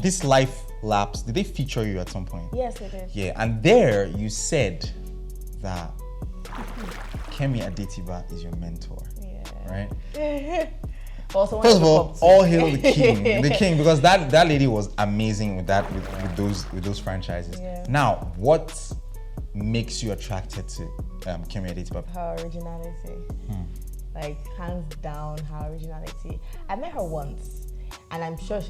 this life lapse, did they feature you at some point? Yes, they did. Yeah, and there you said that KEMI ADETIBA is your mentor, right? Also, first of all hail the king, because that lady was amazing with those franchises. Yeah. Now, what makes you attracted to KEMI ADETIBA? Her originality, like hands down, her originality. I met her once. And I'm sure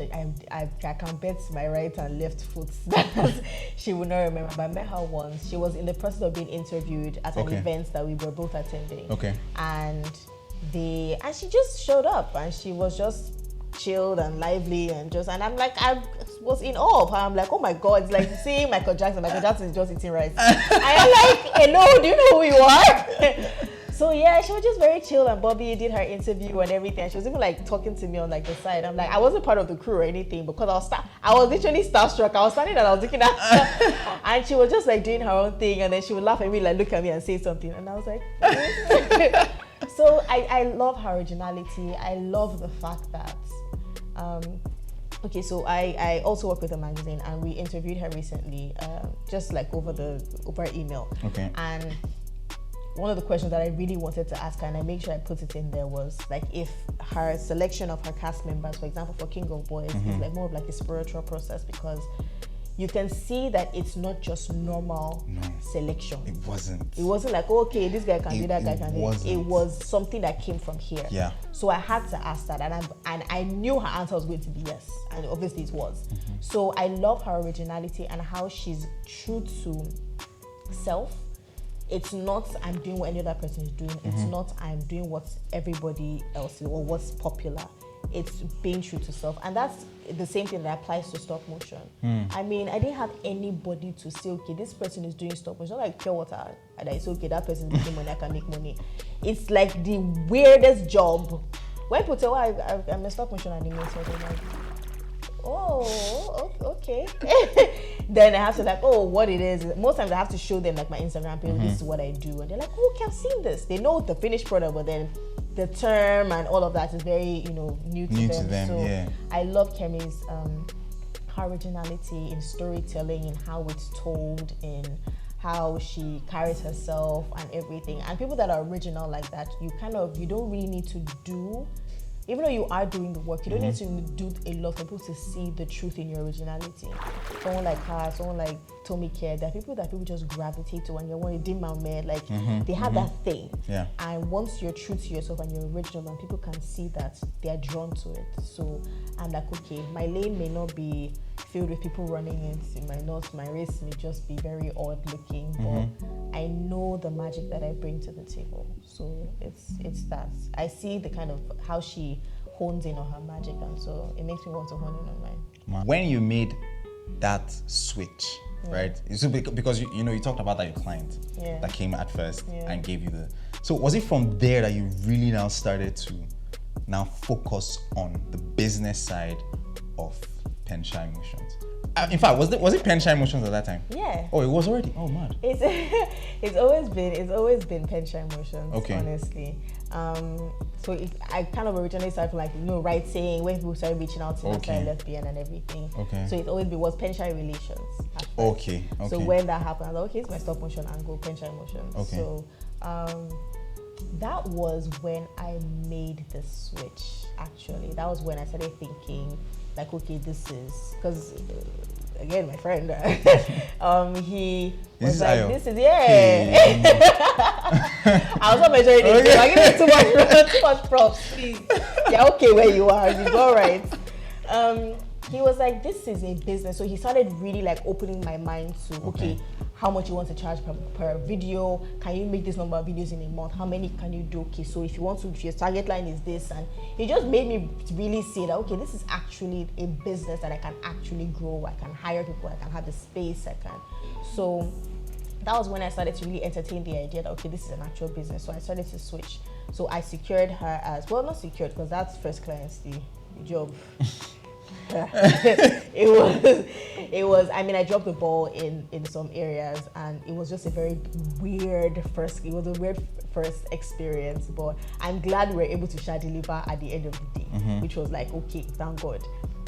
I can bet my right and left foot that she would not remember. But I met her once. She was in the process of being interviewed at an event that we were both attending. Okay. And she just showed up, and she was just chilled and lively and I'm like, I was in awe of her. I'm like, oh my God, it's like seeing Michael Jackson. Michael Jackson is just eating rice. I'm like, hello, do you know who you are? So yeah, she was just very chill, and Bobby did her interview and everything. She was even like talking to me on like the side. I'm like, I wasn't part of the crew or anything because I was literally starstruck. I was standing and I was looking at her, and she was just like doing her own thing, and then she would laugh at me, like look at me and say something, and I was like, So I love her originality. I love the fact that, okay, so I also work with a magazine, and we interviewed her recently, just like over email. Okay. And one of the questions that I really wanted to ask her, and I made sure I put it in there, was like if her selection of her cast members, for example, for King of Boys, is like more of like a spiritual process, because you can see that it's not just normal selection. It wasn't. It wasn't like, oh, okay, this guy can do, that guy can do. It was something that came from here. Yeah. So I had to ask that, and I knew her answer was going to be yes, and obviously it was. So I love her originality and how she's true to self. It's not I'm doing what any other person is doing. It's not I'm doing what everybody else is or what's popular. It's being true to self. And that's the same thing that applies to stop motion. I mean, I didn't have anybody to say, okay, this person is doing stop motion. Not like pure water. And I say, okay, that person is making money, I can make money. It's like the weirdest job. When people say, oh, I'm a stop motion animator, they're like, oh, okay. Then I have to like, oh, what it is. Most times I have to show them like my Instagram page, this is what I do. And they're like, oh, okay, I've seen this. They know the finished product, but then the term and all of that is very, new to them. So yeah. I love KEMI's her originality in storytelling, in how it's told, in how she carries herself and everything. And people that are original like that, you don't really need to do, even though you are doing the work, you don't need to do a lot for people to see the truth in your originality. Someone like her, someone like Tommy Care, there are people that people just gravitate to, and you're one dim man, like they have that thing. Yeah. And once you're true to yourself and you're original, and people can see that, they're drawn to it. So I'm like, okay, my lane may not be filled with people running it. My race may just be very odd looking, but I know the magic that I bring to the table. So it's that. I see the kind of how she hones in on her magic, and so it makes me want to hone in on mine. When you made that switch, right? So because you talked about that your client that came at first and gave you the. So was it from there that you really now started to now focus on the business side of Pensha Emotions? In fact, was it Pensha Emotions at that time? Yeah. Oh, it was already. Oh, mad. It's always been Pensha Emotions. Okay. Honestly, so I kind of originally started from like writing when people started reaching out to me after I left BN and everything. Okay. So it was Pensha Relations. At first. Okay. So when that happened, I was like, okay, it's my stop motion angle, Pensha Emotions. Okay. So that was when I made the switch. Actually, that was when I started thinking, like, okay, this is because again, my friend, he was like, this is I was not measuring it. I give you too much props, please. Yeah, okay, where you are, you go right. He was like, this is a business. So he started really like opening my mind to, okay, how much you want to charge per video? Can you make this number of videos in a month? How many can you do? Okay, so if your target line is this, and it just made me really see that, okay, this is actually a business that I can actually grow. I can hire people, I can have the space, So that was when I started to really entertain the idea that, okay, this is an actual business. So I started to switch. So I secured her as, well, not secured, because that's first clients, the job. it was I mean, I dropped the ball in some areas, and it was just a very weird first experience, but I'm glad we were able to deliver at the end of the day, which was like, okay, thank God.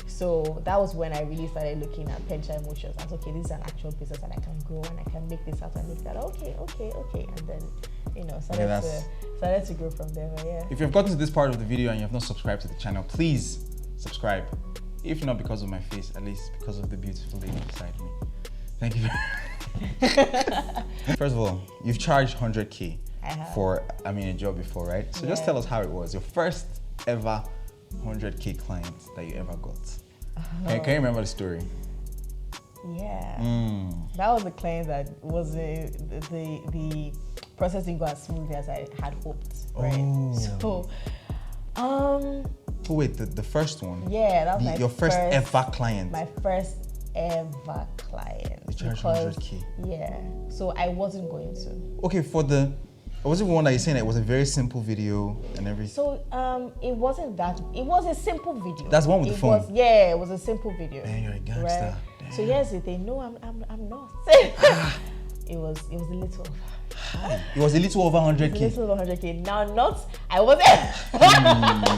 So that was when I really started looking at pension emotions. I was okay, this is an actual business and I can grow and I can make this out and make that. Okay. And then, started to grow from there. Yeah. If you've gotten to this part of the video and you have not subscribed to the channel, please subscribe. If not because of my face, at least because of the beautiful lady beside me. Thank you. First of all, you've charged 100K for, a job before, right? So just tell us how it was. Your first ever 100K client that you ever got. Can you remember the story? Yeah. That was the client that was the process didn't go as smoothly as I had hoped. Right. So wait, the first one? Yeah, that was your first ever client. My first ever client. You charged 100K. Yeah. So I wasn't going to. Okay, was it one that you're saying that it was a very simple video and everything? So it wasn't that. It was a simple video. That's one with the phone. It was a simple video. Man, you're a gangster. Right? So here's the thing. No, I'm not. It was a little. It was a little over 100K. A little over 100K. Now, I wasn't.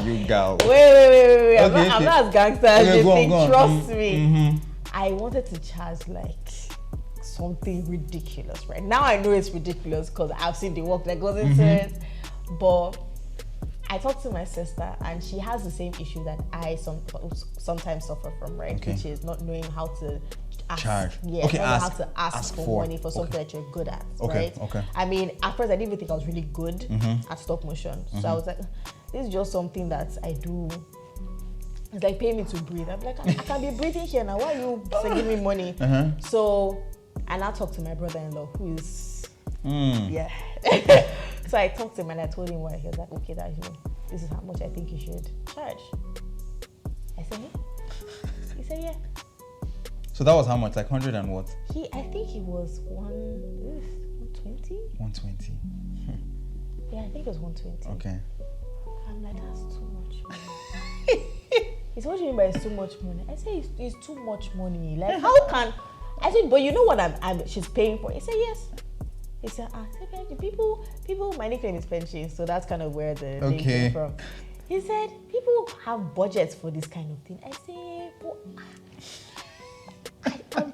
You gal. Wait. I'm not as gangster as you think. Trust me. Mm-hmm. I wanted to charge like something ridiculous, right? Now I know it's ridiculous because I've seen the work that goes into it. But I talked to my sister and she has the same issue that I sometimes suffer from, right? Okay. Which is not knowing how to charge. Yeah, okay, how to ask for money for something that you're good at, right? Okay. I mean, at first I didn't even think I was really good at StopMotion. So I was like, this is just something that I do. It's like paying me to breathe. I'm like, I can be breathing here now. Why are you sending me money? So, and I talked to my brother-in-law who is, So I talked to him and I told him why. He was like, okay, this is how much I think you should charge. I said, yeah. He said, yeah. So that was how much? Like 100 and what? I think it was 120. 120. Yeah, I think it was 120. Okay. I'm like, that's too much money. He said, what do you mean by it's too much money? I said, it's too much money. Like, how can... I said, but you know what she's paying for? He said, yes. He said, people, my nickname is Pension, so that's kind of where the name came from. He said, people have budgets for this kind of thing. I said, but I'm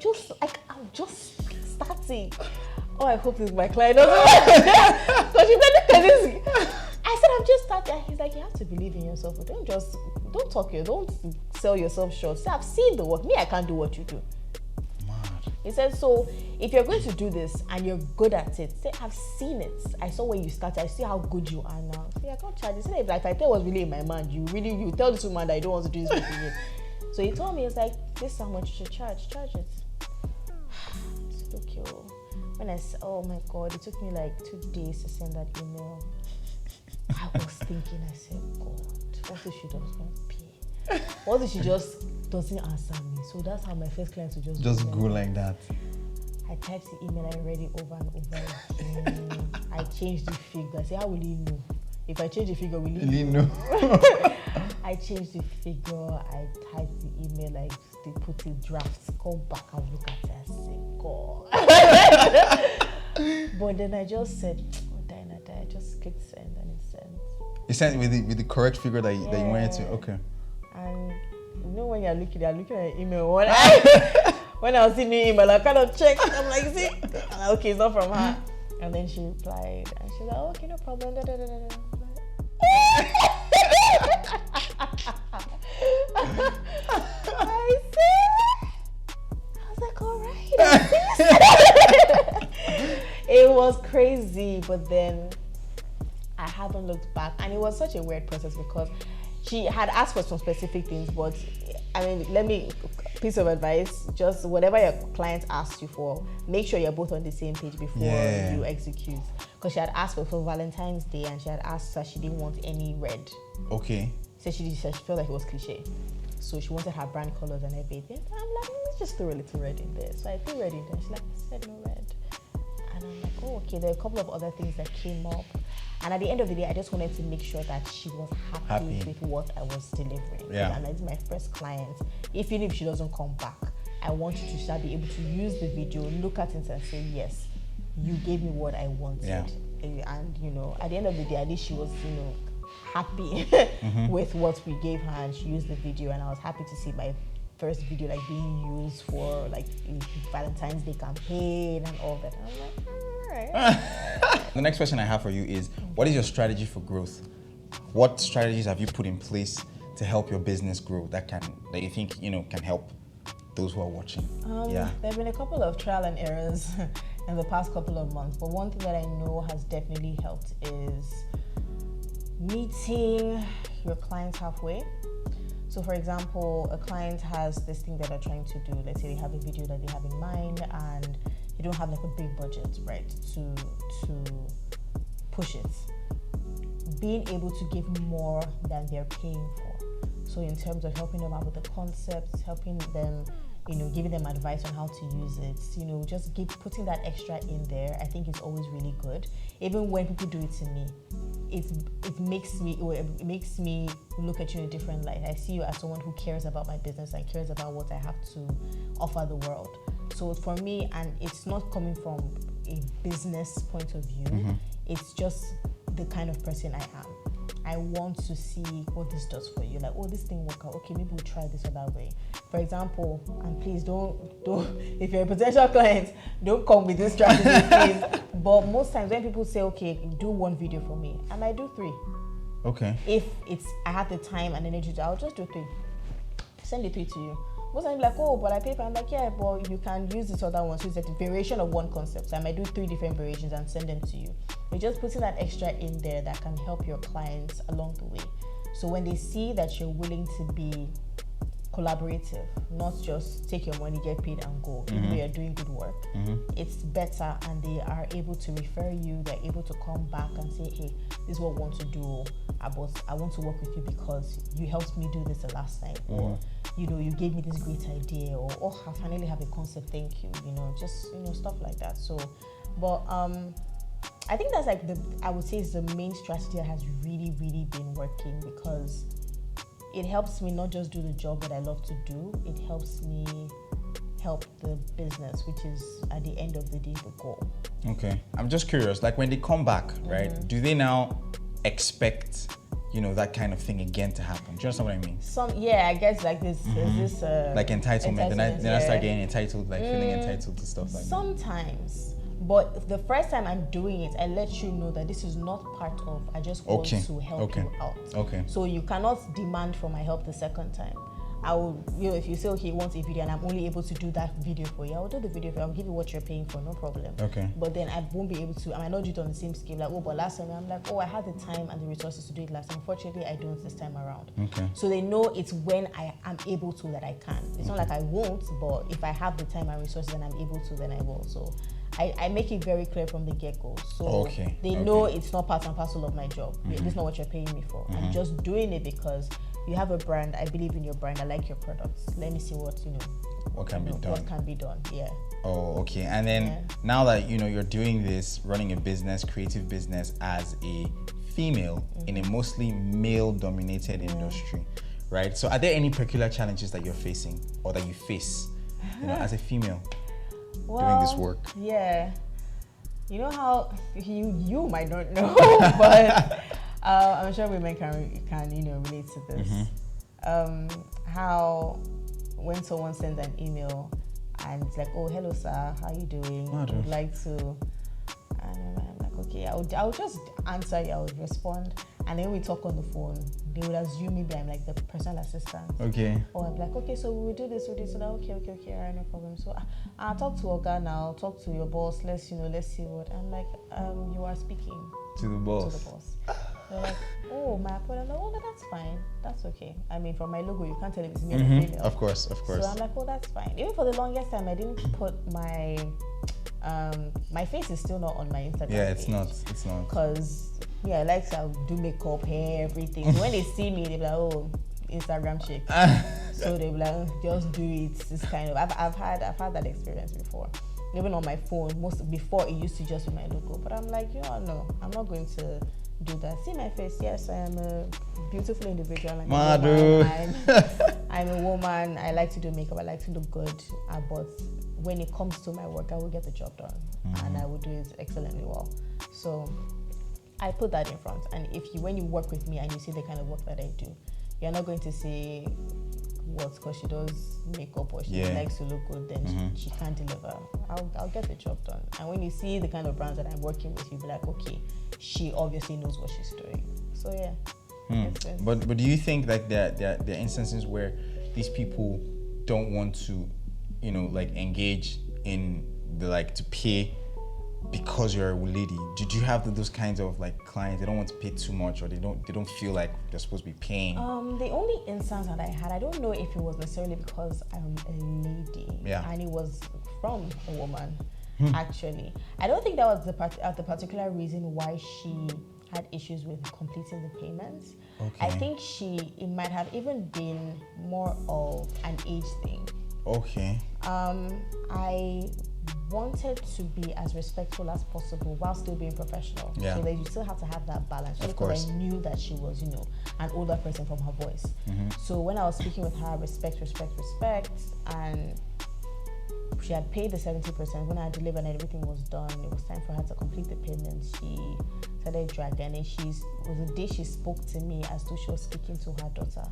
just starting. Oh, I hope this is my client. Because she said, I said, I'm just starting. He's like, you have to believe in yourself. But don't sell yourself short. Say, I've seen the work. Me, I can't do what you do. Mad. He said, so if you're going to do this and you're good at it, say, I've seen it. I saw where you started. I see how good you are now. So I can't charge. He said, if I tell what's really in my mind, you tell this woman that I don't want to do this with you. So he told me, it's like, this is how much you should charge. Charge it. I said, okay. When I said, oh my God, it took me like 2 days to send that email. I was thinking, I said, God, what if she doesn't pay? What if she just doesn't answer me? So that's how my first client would just go like that. I typed the email, I read it over and over again. I changed the figure. I said, how will he know? If I change the figure, will he know? I changed the figure, I typed the email, they put in drafts, come back and look at it and say, God. But then I just said, I just clicked send and it sent. You sent with the correct figure that you wanted to? Okay. And you know when you're looking at the email, when I was seeing the email, I kind of checked, I'm like, see? Okay, it's not from her. And then she replied, and she's like, okay, no problem. I was like, all right. It was crazy, but then I haven't looked back, and it was such a weird process because she had asked for some specific things, but I mean, piece of advice, just whatever your client asks you for, make sure you're both on the same page before you execute. Because she had asked for Valentine's Day, and she had asked that she didn't want any red. Okay. So she felt like it was cliche. So she wanted her brand colors and everything. I'm like, let's just throw a little red in there. So I threw red in there. She's like, I said no red. And I'm like, oh, okay. There are a couple of other things that came up. And at the end of the day, I just wanted to make sure that she was happy with what I was delivering. Yeah. And that's my first client. Even if she doesn't come back, I want you to be able to use the video, look at it and say, yes, you gave me what I wanted. Yeah. And, at the end of the day, at least she was, happy with what we gave her, and she used the video, and I was happy to see my first video like being used for like Valentine's Day campaign and all that. And I'm like, all right. The next question I have for you is, what is your strategy for growth? What strategies have you put in place to help your business grow that you think can help those who are watching? There have been a couple of trial and errors in the past couple of months, but one thing that I know has definitely helped is meeting your clients halfway. So for example, a client has this thing that they're trying to do. Let's say they have a video that they have in mind and they don't have like a big budget, right, to push it. Being able to give more than they're paying for. So in terms of helping them out with the concepts, helping them, giving them advice on how to use it, just putting that extra in there, I think it's always really good. Even when people do it to me, it makes me look at you in a different light. I see you as someone who cares about my business and cares about what I have to offer the world. So for me, and it's not coming from a business point of view, it's just the kind of person I am. I want to see what this does for you. Like, oh, this thing worked out. Okay, maybe we'll try this other way. For example, and please don't, if you're a potential client, don't come with this strategy, please. But most times when people say, okay, do one video for me, and I do 3. Okay. If I have the time and energy, I'll just do 3. Send the 3 to you. Most times like, oh, but I pay for. I'm like, yeah, but you can use this other one. So it's like a variation of one concept. So I might do 3 different variations and send them to you. You're just putting that extra in there that can help your clients along the way. So when they see that you're willing to be collaborative, not just take your money, get paid and go, even though you're doing good work, it's better, and they are able to refer you, they're able to come back and say, hey, this is what I want to do, I want to work with you because you helped me do this the last time, or you gave me this great idea, or oh, I finally have a concept, thank you, just stuff like that. So but I think that's like I would say is the main strategy that has really, really been working, because it helps me not just do the job that I love to do, it helps me help the business, which is at the end of the day the goal. Okay, I'm just curious, like when they come back, right, do they now expect that kind of thing again to happen? Do you understand what I mean? I guess like this like entitlement. Then I start getting entitled, like feeling entitled to stuff like sometimes. But the first time I'm doing it, I let you know that this is not part of, I just want to help you out. Okay. So you cannot demand for my help the second time. I will, if you say, okay, you want a video and I'm only able to do that video for you, I will do the video for you. I'll give you what you're paying for, no problem. Okay. But then I won't be able to, I might not do it on the same scale. Like, oh, but last time I'm like, oh, I had the time and the resources to do it last time. Unfortunately, I don't this time around. Okay. So they know it's when I am able to that I can. It's not like I won't, but if I have the time and resources and I'm able to, then I will. So I make it very clear from the get-go. So they know it's not part and parcel of my job. This is not what you're paying me for. I'm just doing it because you have a brand. I believe in your brand. I like your products. Let me see what can be done. What can be done? Yeah. Oh, okay. And then now that you're doing this, running a business, creative business as a female in a mostly male-dominated industry, right? So, are there any peculiar challenges that you're facing or that you face, as a female doing this work? Yeah. You know how you might not know, but I'm sure women can relate to this. How when someone sends an email and it's like, oh, hello sir, how you doing? I would like to, and I'm like, okay, I'll just answer you, I'll respond, and then we talk on the phone. They would assume maybe I'm like the personal assistant. Okay. Or I'm like, okay, so we'll do this, so that, okay, all right, no problem. So I'll talk to Oga now, talk to your boss, let's see what. I'm like, you are speaking to the boss. They're like, oh, my appointment. I'm like, oh, no, that's fine. That's okay. I mean, from my logo, you can't tell if it's male or female. Of course. So I'm like, oh, that's fine. Even for the longest time, I didn't put my face is still not on my Instagram. Yeah, it's page. It's not. Because I like to do makeup, hair, everything. So when they see me, they're like, oh, Instagram chick. So they're like, just do it. It's kind of I've had that experience before. Even on my phone, before it used to just be my logo. But I'm like, no, I'm not going to do that. See my face? Yes, I am a beautiful individual. I'm a woman. I like to do makeup. I like to look good. But when it comes to my work, I will get the job done, and I will do it excellently well. So I put that in front. And when you work with me and you see the kind of work that I do, you're not going to say what, because she does makeup or she likes to look good, then she can't deliver. I'll get the job done. And when you see the kind of brands that I'm working with, you'll be like, okay, she obviously knows what she's doing. So yeah. But do you think that there are instances where these people don't want to, like engage in to pay because you're a lady? Did you have those kinds of like clients? They don't want to pay too much, or they don't feel like they're supposed to be paying? The only instance that I had, I don't know if it was necessarily because I'm a lady, and it was from a woman. Actually, I don't think that was the particular reason why she had issues with completing the payments. Okay. I think it might have even been more of an age thing. Okay. I wanted to be as respectful as possible while still being professional. Yeah. So that you still have to have that balance. Of because course. I knew that she was, an older person from her voice. So when I was speaking with her, respect, and she had paid the 70%. When I delivered and everything was done, it was time for her to complete the payment. She started dragging, and it was the day she spoke to me as though she was speaking to her daughter,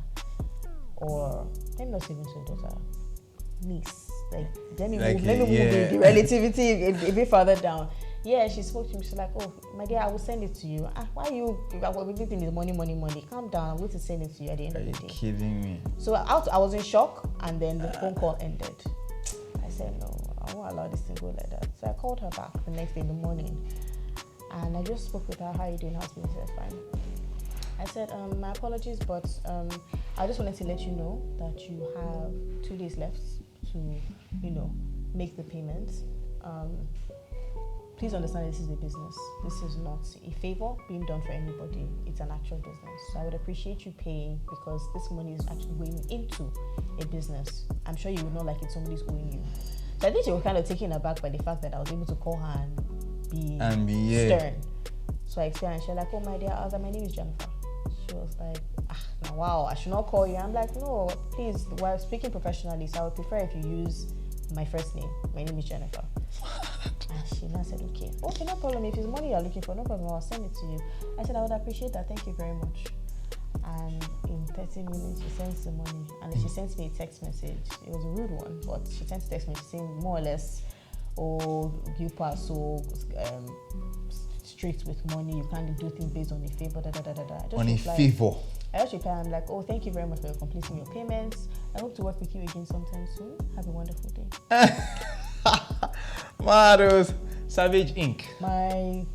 or let me not even to her daughter, niece. Let me move the relativity a bit further down. Yeah, she spoke to me. She's like, "Oh, my dear, I will send it to you." Why everything is money? Calm down. I'm going to send it to you at the end of the day. Are you kidding me? So I was in shock, and then the phone call ended. I said, no, I won't allow this to go like that. So I called her back the next day in the morning, and I just spoke with her. How are you doing? How's business? She said, fine. I said, my apologies, but I just wanted to let you know that you have 2 days left to, make the payments. Please understand this is a business. This is not a favor being done for anybody. It's an actual business. So I would appreciate you paying, because this money is actually going into a business. I'm sure you would not like it somebody's owing you. So I think she was kind of taken aback by the fact that I was able to call her and be stern. So I explained, and she was like, oh my dear, I was like, my name is Jennifer. She was like, now, wow, I should not call you. I'm like, no, please, we're speaking professionally, so I would prefer if you use my first name. My name is Jennifer. And she now said, okay, no problem. If it's money you're looking for, no problem, I'll send it to you. I said, I would appreciate that. Thank you very much. And in 30 minutes, she sends the money. And then she sends me a text message. It was a rude one, but she sent a text message saying more or less, you are so strict with money. You can't do things based on a favor, On a favor? I just replied, I'm like, thank you very much for completing your payments. I hope to work with you again sometime soon. Have a wonderful day. Maros, Savage Inc. My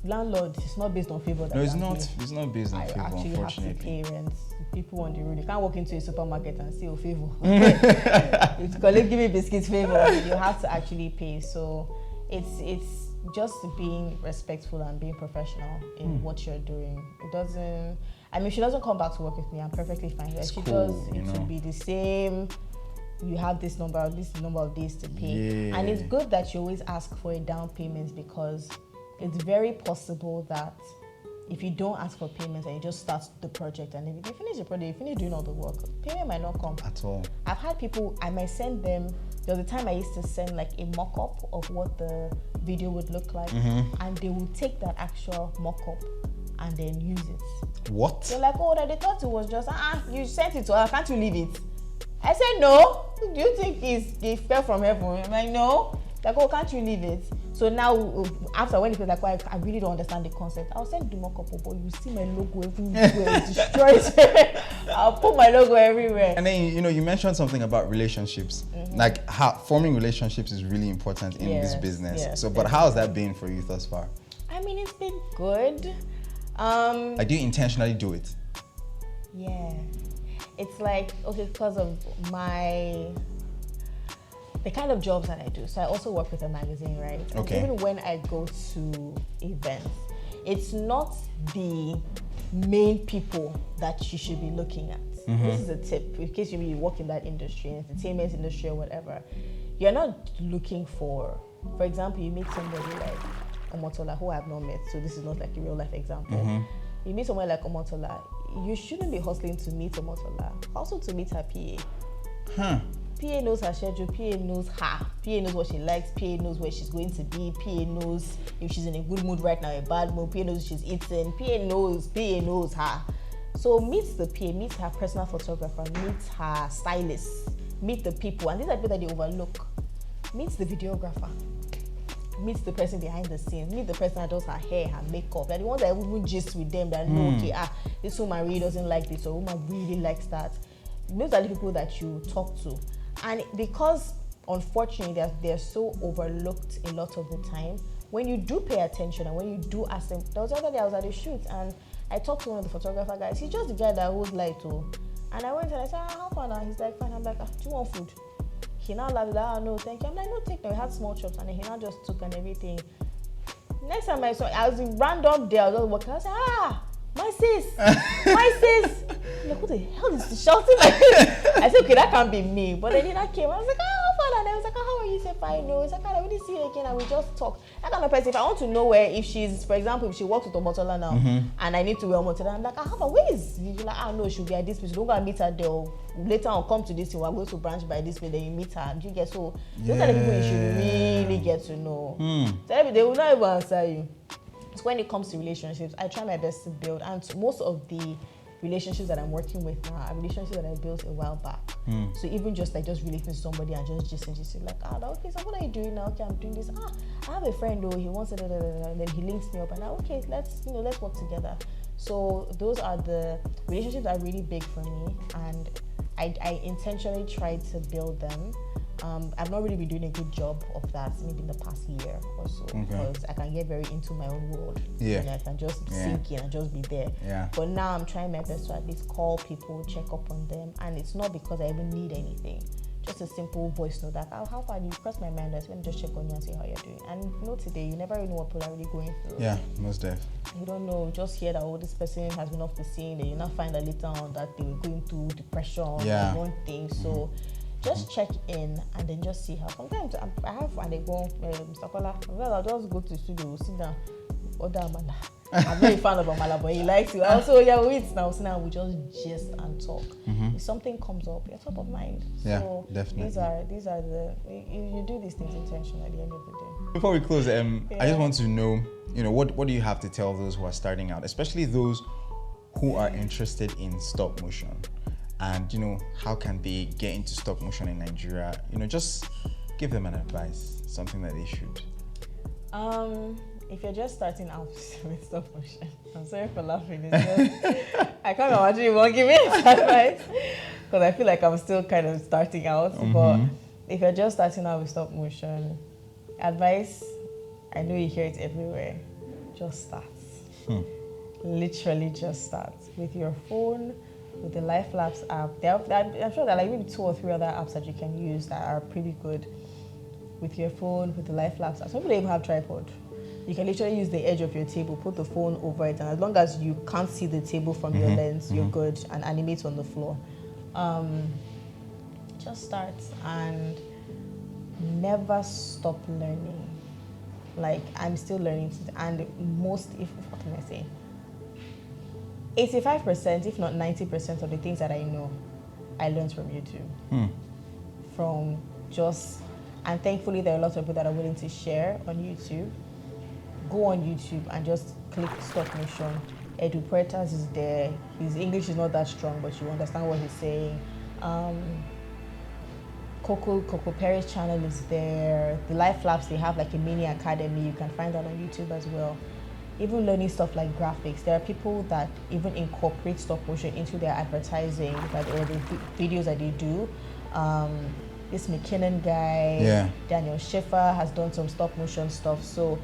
landlord is not based on favor. No, it's not. It's not based on favor, actually unfortunately. have to pay rent. People on the road, you can't walk into a supermarket and say, favor. If colleague give me biscuits, favor, you have to actually pay. So it's just being respectful and being professional in what you're doing. It doesn't. I mean, she doesn't come back to work with me. I'm perfectly fine. If she does, it will be the same. You have this number of days to pay. And it's good that you always ask for a down payment, because it's very possible that if you don't ask for payments and you just start the project and if you finish the project, you finish doing all the work, payment might not come. At all. I've had people, I might send them, there was a time I used to send like a mock-up of what the video would look like, and they will take that actual mock-up and then use it. What? They're like, they thought it was just, you sent it to her, can't you leave it? I said, no. Do you think it fell from heaven? I'm like, no. Like, can't you leave it? So now, after when it was like, I really don't understand the concept, I'll send the mock-up, but you see my logo everywhere, destroy it. I'll put my logo everywhere. And then, you mentioned something about relationships. Like, how forming relationships is really important in this business. Yes, so, but how has that been for you thus far? I mean, it's been good. I do intentionally do it. Yeah. It's like, because of the kind of jobs that I do. So I also work with a magazine, right? Okay. And even when I go to events, it's not the main people that you should be looking at. This is a tip, in case you work in that industry, entertainment industry or whatever. You're not looking for example, you meet somebody like Omotola, who I have not met, so this is not like a real life example. You meet someone like Omotola, you shouldn't be hustling to meet Omotola, also to meet her PA. PA knows her schedule, PA knows her, PA knows what she likes, PA knows where she's going to be, PA knows if she's in a good mood right now, a bad mood, PA knows if she's eating, PA knows her. So meet the PA, meet her personal photographer, meet her stylist, meet the people, and these are people that they overlook. Meet the videographer, meet the person behind the scenes, meet the person that does her hair, her makeup. They're the ones that even gist with them that know, okay, this woman really doesn't like this, or woman really likes that. Those are the people that you talk to. And because unfortunately they're so overlooked a lot of the time, when you do pay attention and when you do ask them, there was the other day I was at a shoot and I talked to one of the photographer guys. He's just the guy that holds light too. And I went and I said, how far now? He's like, fine. I'm like, do you want food? He now laughed, no, thank you. I'm like, no, take no. We had small chops and then he now just took and everything. Next time I saw, I was in random day, I was just walking. I said, my sis. I'm like, what the hell is this shouting like this? I said, okay, that can't be me. But then he now came. I was like, how far? And I was like, how are you? He said, fine. No, it's like, I really see you again, and we just talk. That kind of person. If I want to know where, if she's, for example, if she works with Omotola now, and I need to wear Omotola, I'm like, how far? Where is? You're like, no, she'll be at this place. Don't go and meet her there. Later on, come to this thing. We're going to branch by this way. Then you meet her. Do you get so? Those are the people you should really get to know. So they will not even answer you. So when it comes to relationships, I try my best to build, and most of the relationships that I'm working with now are relationships that I built a while back. So even just relating to somebody and just like, okay, so what are you doing now? Okay, I'm doing this. I have a friend though, he wants it, and then he links me up, and now okay, let's work together. So those are the relationships that are really big for me, and I intentionally try to build them. I've not really been doing a good job of that maybe in the past year or so, because I can get very into my own world and I can just sink in and just be there. But now I'm trying my best to at least call people, check up on them, and it's not because I even need anything. Just a simple voice note that, how far do you cross my mind? Let me just check on you and see how you're doing. And today, you never really know what people are really going through. Yeah, most def. You don't know, just hear that, this person has been off the scene, and you now find that later on that they were going through depression or one thing. So just check in and then just see how. Sometimes I have, and they go, Mr. Kola, well, I'll just go to the studio, sit down, order amala. I'm not a fan of amala, but he likes it. Also, we eat now. So now we just gist and talk. If something comes up, you're top of mind. So definitely. These are the, you do these things intentionally at the end of the day. Before we close, I just want to know, what do you have to tell those who are starting out, especially those who are interested in stop motion? And how can they get into stop motion in Nigeria? Just give them an advice, something that they should. If you're just starting out with stop motion, I'm sorry for laughing. It's just, I can't imagine you won't give me advice because I feel like I'm still kind of starting out. But if you're just starting out with stop motion, advice, I know you hear it everywhere. Just start. Literally, just start with your phone. With the Life Labs app, I'm sure there are maybe 2 or 3 other apps that you can use that are pretty good. With your phone, with the Life Labs app, some people even have tripod. You can literally use the edge of your table, put the phone over it, and as long as you can't see the table from your lens, you're good, and animate on the floor. Just start and never stop learning. Like, I'm still learning, and what can I say? 85%, if not 90% of the things that I know, I learned from YouTube. And thankfully there are a lot of people that are willing to share on YouTube. Go on YouTube and just click stop motion. Edu Puertas is there. His English is not that strong, but you understand what he's saying. Coco Perry's channel is there. The Life Labs, they have like a mini academy. You can find that on YouTube as well. Even learning stuff like graphics. There are people that even incorporate stop motion into their advertising, or the videos that they do. This McKinnon guy, Daniel Schiffer has done some stop motion stuff. So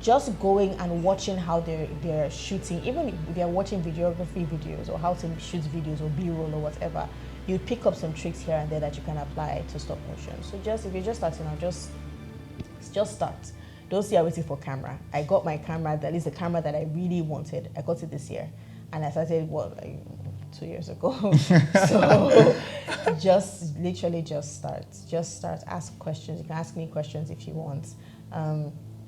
just going and watching how they're shooting, even if they're watching videography videos or how to shoot videos or B-roll or whatever, you pick up some tricks here and there that you can apply to stop motion. So if you're just starting out, just start. Don't say I'm waiting for camera. I got my camera, that is the camera that I really wanted. I got it this year. And I started, 2 years ago. So literally just start. Just start, ask questions. You can ask me questions if you want.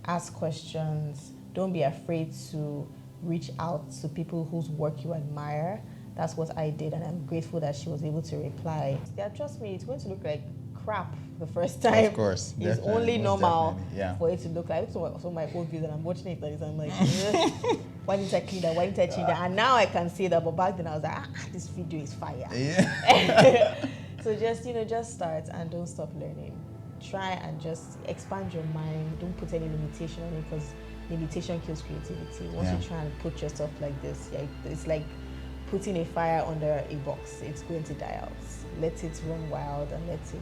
Ask questions. Don't be afraid to reach out to people whose work you admire. That's what I did, and I'm grateful that she was able to reply. Yeah, trust me, it's going to look like crap the first time. Of course. It's only normal yeah. for it to look like. So my old videos, and I'm watching it like this, I'm like, why didn't I clean that? Why didn't I change that? And now I can see that, but back then I was like, this video is fire. Yeah. So just, just start and don't stop learning. Try and just expand your mind. Don't put any limitation on it, because limitation kills creativity. Once you try and put yourself like this, it's like putting a fire under a box. It's going to die out. Let it run wild and let it,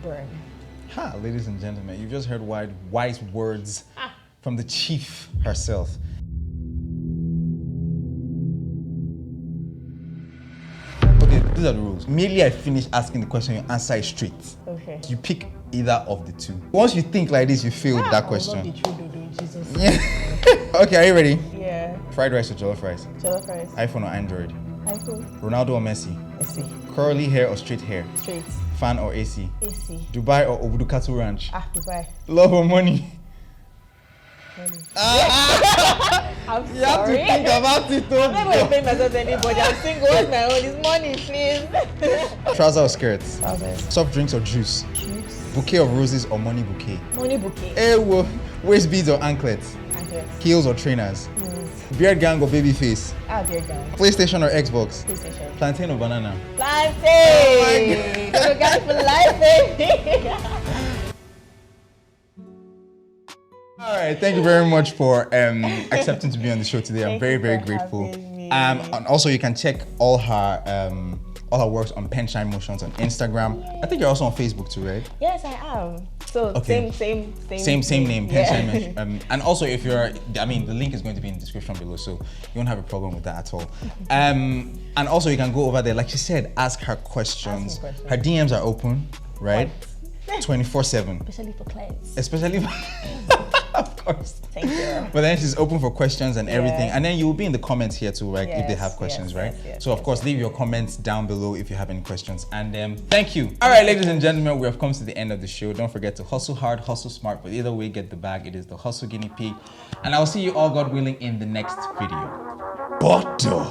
burn. Ha, ladies and gentlemen, you've just heard wise words from the chief herself. Okay, these are the rules. Immediately I finish asking the question, you answer it straight. Okay. You pick either of the two. Once you think like this, you failed that question. I love the true dodo, Jesus. Yeah. Okay, are you ready? Yeah. Fried rice or jollof rice? Jollof rice. iPhone or Android? iPhone. Ronaldo or Messi? Messi. Curly hair or straight hair? Straight. Fan or AC? AC. Dubai or Obudu Cattle Ranch? Dubai. Love or money? Money. I'm sorry. You have to think about it though. I'm not going to pay myself to anybody. I'm single. What's my own? It's money, please. Trouser or skirts? Trousers. Soft drinks or juice? Juice. Bouquet of roses or money bouquet? Money bouquet. Waist beads or anklets? Anklets. Heels or trainers? Heels. Beard gang or baby face? Beard gang. PlayStation or Xbox? PlayStation. Plantain or banana? Plantain! Oh my God. You're guy for life, baby! All right, thank you very much for accepting to be on the show today. I'm very, very grateful. And also, you can check all her works on Penshine Motions on Instagram. I think you're also on Facebook too, right? Yes, I am. So okay. Same name, Penshine Motions. And also, if you're, the link is going to be in the description below, so you won't have a problem with that at all. And also, you can go over there, like she said, ask her questions. Her DMs are open, right? 24/7. Especially for clients. Especially for of course. Thank you. But then she's open for questions and everything. And then you will be in the comments here too, right? If they have questions, right? So of course, leave your comments down below if you have any questions. And thank you. All right, ladies and gentlemen, we have come to the end of the show. Don't forget to hustle hard, hustle smart, but either way, get the bag. It is the Hustle Guinea Pig. And I'll see you all, God willing, in the next video. Butter.